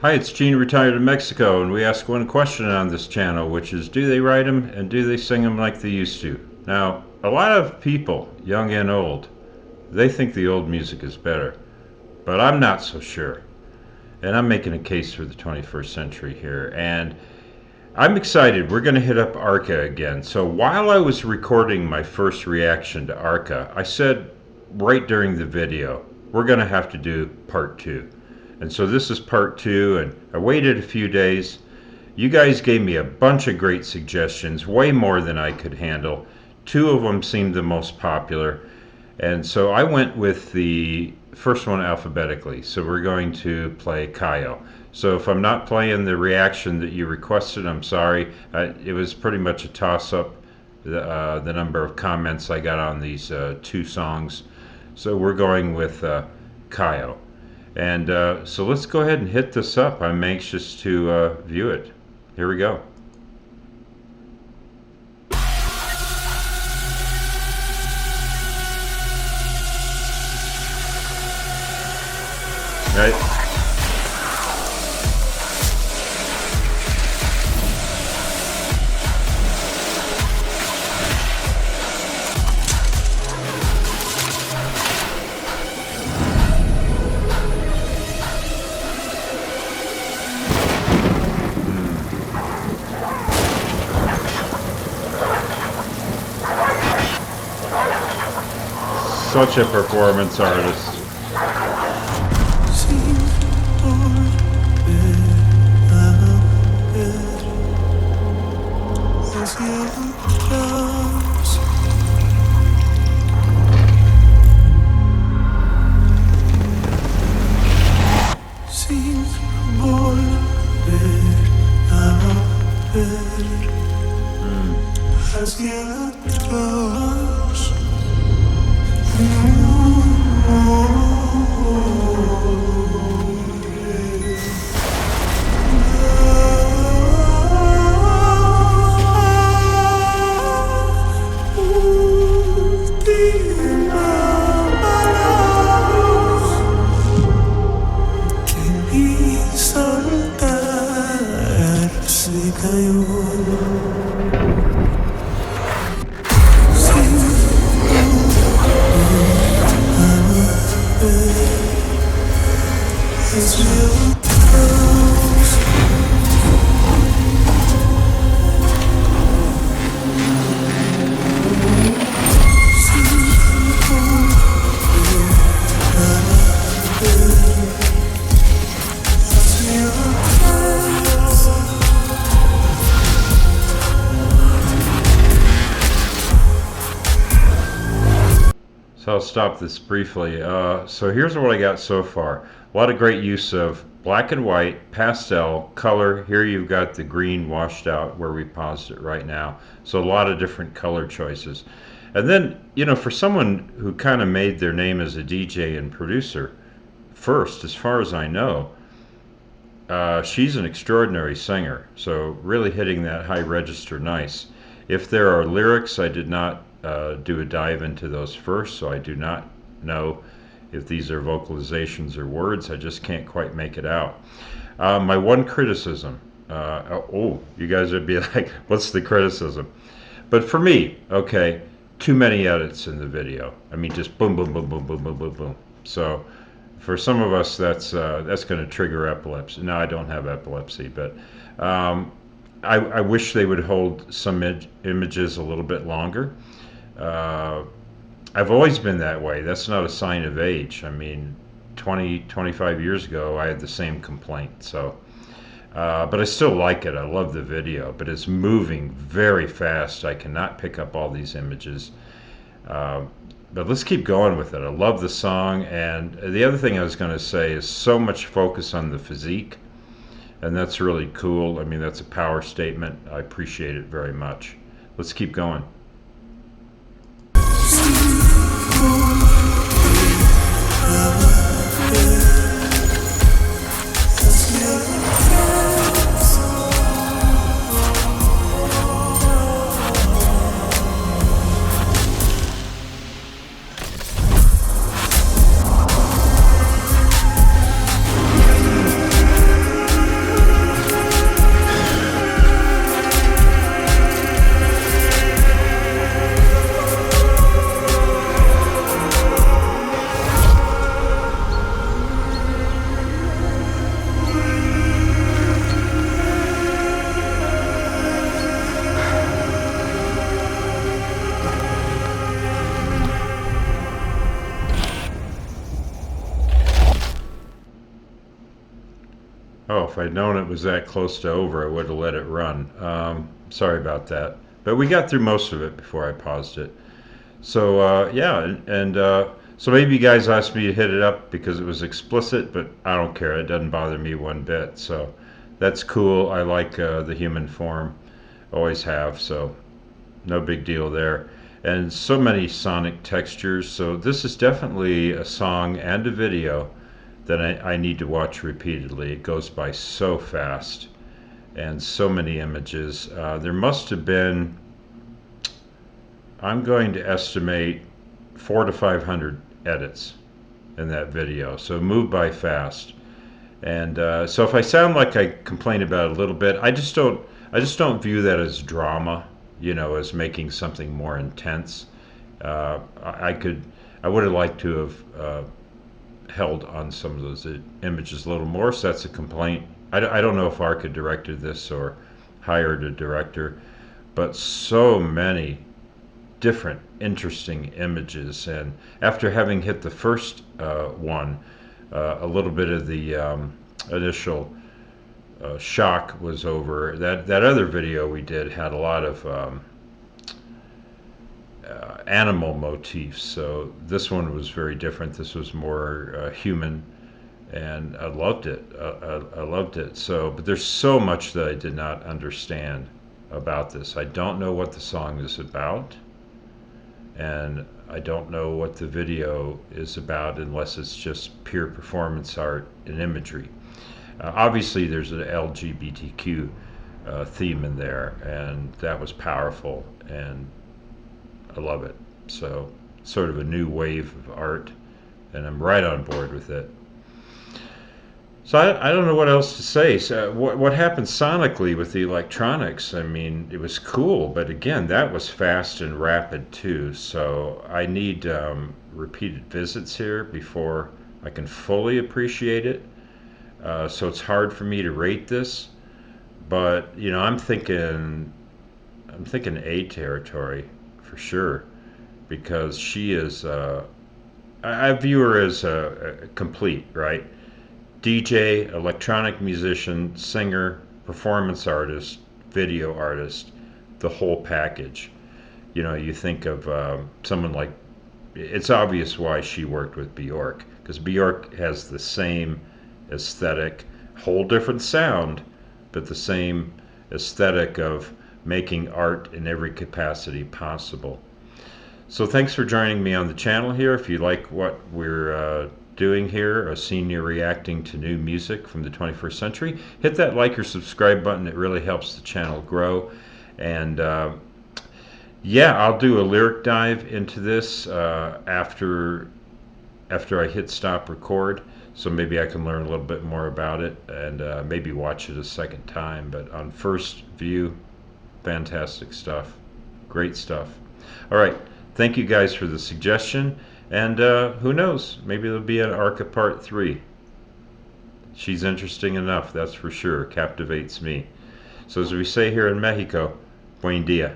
Hi, it's Gene, retired in Mexico, and we ask one question on this channel, which is, do they write them and do they sing them like they used to? Now, a lot of people, young and old, they think the old music is better, but I'm not so sure. And I'm making a case for the 21st century here, and I'm excited. We're going to hit up Arca again. So while I was recording my first reaction to Arca, I said right during the video, we're going to have to do part two. And so this is part two, and I waited a few days. You guys gave me a bunch of great suggestions, way more than I could handle. Two of them seemed the most popular, and so I went with the first one alphabetically. So we're going to play Cayo. So if I'm not playing the reaction that you requested, I'm sorry. It was pretty much a toss-up, the number of comments I got on these two songs. So we're going with Cayo. And so let's go ahead and hit this up. I'm anxious to view it. Here we go. Right. Such a performance artist. Hacia atrás. Última bala. Quería saltar, se cayó. So I'll stop this briefly. So here's what I got so far. A lot of great use of black and white, pastel, color. Here you've got the green washed out where we paused it right now. So a lot of different color choices. And then, you know, for someone who kind of made their name as a DJ and producer first, as far as I know, she's an extraordinary singer. So really hitting that high register nice. If there are lyrics, I did not do a dive into those first, so I do not know if these are vocalizations or words. I just can't quite make it out. My one criticism, you guys would be like, what's the criticism? But for me, okay, too many edits in the video. I mean, just boom, boom, boom, boom, boom, boom, boom, boom. So for some of us, that's going to trigger epilepsy. Now, I don't have epilepsy, but I wish they would hold some images a little bit longer. I've always been that way. That's not a sign of age. I mean, 25 years ago, I had the same complaint. So, but I still like it. I love the video, but it's moving very fast. I cannot pick up all these images. But let's keep going with it. I love the song. And the other thing I was going to say is so much focus on the physique. And that's really cool. I mean, that's a power statement. I appreciate it very much. Let's keep going. I'd known it was that close to over, I would have let it run. Sorry about that. But we got through most of it before I paused it. So, yeah, so maybe you guys asked me to hit it up because it was explicit, but I don't care. It doesn't bother me one bit. So that's cool. I like the human form, always have. So no big deal there. And so many sonic textures. So this is definitely a song and a video that I need to watch repeatedly. It goes by so fast and so many images. There must have been, I'm going to estimate 400 to 500 edits in that video. So it moved by fast. And so if I sound like I complain about it a little bit, I just don't view that as drama, as making something more intense. I would have liked to have held on some of those images a little more, so that's a complaint. I don't know if Arca directed this or hired a director, but so many different interesting images. And after having hit the first one, a little bit of the initial shock was over. That other video we did had a lot of animal motifs, so this one was very different. This was more human, and I loved it. I loved it. So, but there's so much that I did not understand about this. I don't know what the song is about, and I don't know what the video is about unless it's just pure performance art and imagery. Obviously, there's an LGBTQ theme in there, and that was powerful, and I love it. So, sort of a new wave of art, and I'm right on board with it. So I don't know what else to say. So what happened sonically with the electronics? I mean, it was cool, but again, that was fast and rapid too. So I need repeated visits here before I can fully appreciate it. So it's hard for me to rate this, but I'm thinking A territory for sure, because she is. I view her as a complete, right? DJ, electronic musician, singer, performance artist, video artist, the whole package. You think of someone like, it's obvious why she worked with Bjork, because Bjork has the same aesthetic, whole different sound, but the same aesthetic of making art in every capacity possible. So thanks for joining me on the channel here. If you like what we're doing here, a senior reacting to new music from the 21st century, hit that like or subscribe button. It really helps the channel grow. And yeah, I'll do a lyric dive into this after I hit stop record, so maybe I can learn a little bit more about it and maybe watch it a second time. But on first view, fantastic stuff, great stuff. All right, thank you guys for the suggestion. And who knows, maybe there'll be an Arca Part 3. She's interesting enough, that's for sure. Captivates me. So as we say here in Mexico, buen dia.